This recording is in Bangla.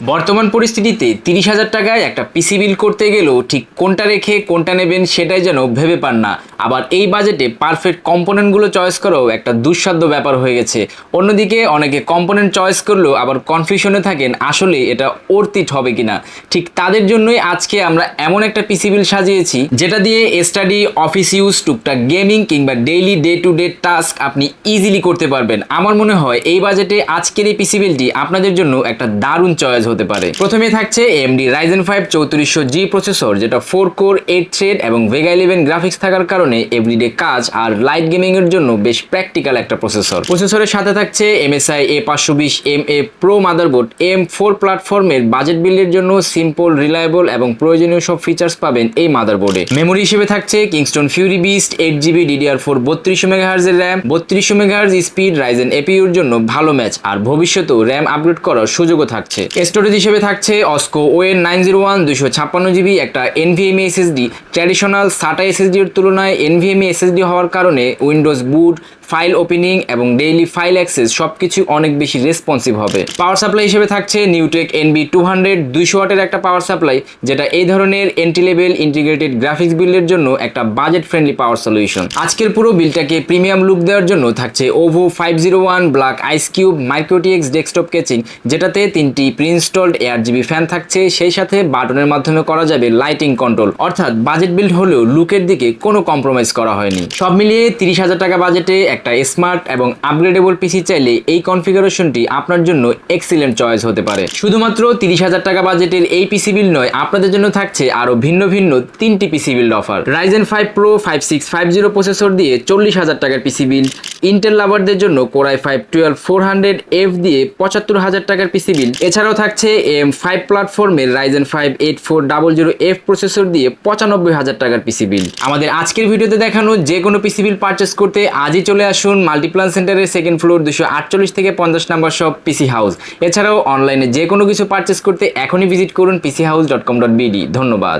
বর্তমান পরিস্থিতিতে 30,000 টাকায় একটা পিসি বিল করতে গেলেও ঠিক কোনটা রেখে কোনটা নেবেন সেটাই যেন ভেবে পান না। আবার এই বাজেটে পারফেক্ট কম্পোনেন্টগুলো চয়েস করাও একটা দুঃসাধ্য ব্যাপার হয়ে গেছে। অন্যদিকে অনেকে কম্পোনেন্ট চয়েস করলেও আবার কনফিউশনে থাকেন আসলে এটা অর্থিত হবে কিনা। ঠিক তাদের জন্যই আজকে আমরা এমন একটা পিসি বিল সাজিয়েছি যেটা দিয়ে স্টাডি, অফিস ইউজ, টুকটাক গেমিং কিংবা daily day to day task আপনি ইজিলি করতে পারবেন। আমার মনে হয় এই বাজেটে আজকের এই পিসি বিলটি আপনাদের জন্য একটা দারুণ চয়েস হতে পারে। প্রথমে থাকছে AMD Ryzen 5 3400G প্রসেসর, যেটা 4 কোর 8 থ্রেড এবং Vega 11 গ্রাফিক্স থাকার কারণে এভরিডে কাজ আর লাইট গেমিং এর জন্য বেশ প্র্যাকটিক্যাল একটা প্রসেসর। প্রসেসরের সাথে থাকছে MSI A520MA Pro motherboard. M4 প্ল্যাটফর্মের বাজেট বিল্ডের জন্য সিম্পল, রিলায়েবল এবং প্রয়োজনীয় সব ফিচার্স পাবেন এই মাদারবোর্ডে। মেমোরি হিসেবে থাকছে Kingston Fury Beast 8GB DDR4 3200 MHz এর RAM, 3200 MHz speed Ryzen APU এর জন্য ভালো ম্যাচ, আর ভবিষ্যতেও RAM আপগ্রেড করার সুযোগও থাকছে। স্টোরেজ হিসেবে থাকছে OSCO ON901 256GB একটা NVMe SSD। Traditional SATA SSD এর তুলনায় NVMe SSD হওয়ার কারণে উইন্ডোজ বুট, ফাইল ওপেনিং এবং ডেইলি ফাইল অ্যাক্সেস সবকিছু অনেক বেশি রেসপন্সিভ হবে। পাওয়ার সাপ্লাই হিসেবে থাকছে নিউটেক NB200 200 ওয়াটের একটা পাওয়ার সাপ্লাই, যেটা এই ধরনের এন্ট্রি লেভেল ইন্টিগ্রেটেড গ্রাফিক্স বিল্ডের জন্য একটা বাজেট ফ্রেন্ডলি পাওয়ার সলিউশন। আজকের পুরো বিলটাকে প্রিমিয়াম লুক দেওয়ার জন্য থাকছে OVO 501 black ice cube micro ATX desktop casing, যেটাতে 3টি প্রি-ইনস্টলড ARGB ফ্যান থাকছে, সেই সাথে বাটনের মাধ্যমে করা যাবে লাইটিং কন্ট্রোল। অর্থাৎ বাজেট বিল্ড হলেও লুকের দিকে কোনো কম্প্রোমাইজ করা হয়নি। সব মিলিয়ে 30,000 টাকা বাজেটে একটা স্মার্ট এবং আপগ্রেডেবল পিসি চাইলে এই কনফিগারেশনটি আপনার জন্য এক্সিলেন্ট চয়েস হতে পারে। শুধুমাত্র 30,000 টাকা বাজেটের এই পিসি বিল নয়, আপনাদের জন্য থাকছে আরো ভিন্ন ভিন্ন 3টি পিসি বিল অফার। Ryzen 5 Pro 5650 প্রসেসর দিয়ে 40,000 টাকার পিসি বিল, ইন্টেল লাভারদের জন্য Core i5 12400F দিয়ে 75,000 টাকার পিসি বিল। এছাড়াও থাকছে AM5 প্ল্যাটফর্মের Ryzen 5 8400F প্রসেসর দিয়ে 95,000 টাকার পিসি বিল। আমাদের আজকের ভিডিওতে দেখানো যে কোনো পিসি বিল পারচেস করতে আজই চলে আসুন মাল্টিপ্লান সেন্টারের সেকেন্ড ফ্লোর 248 থেকে 50 নাম্বার শপ পিসি হাউস। এছাড়াও অনলাইনে যে কোনো কিছু পারচেস করতে এখনই ভিজিট করুন pchouse.com.bd। ধন্যবাদ।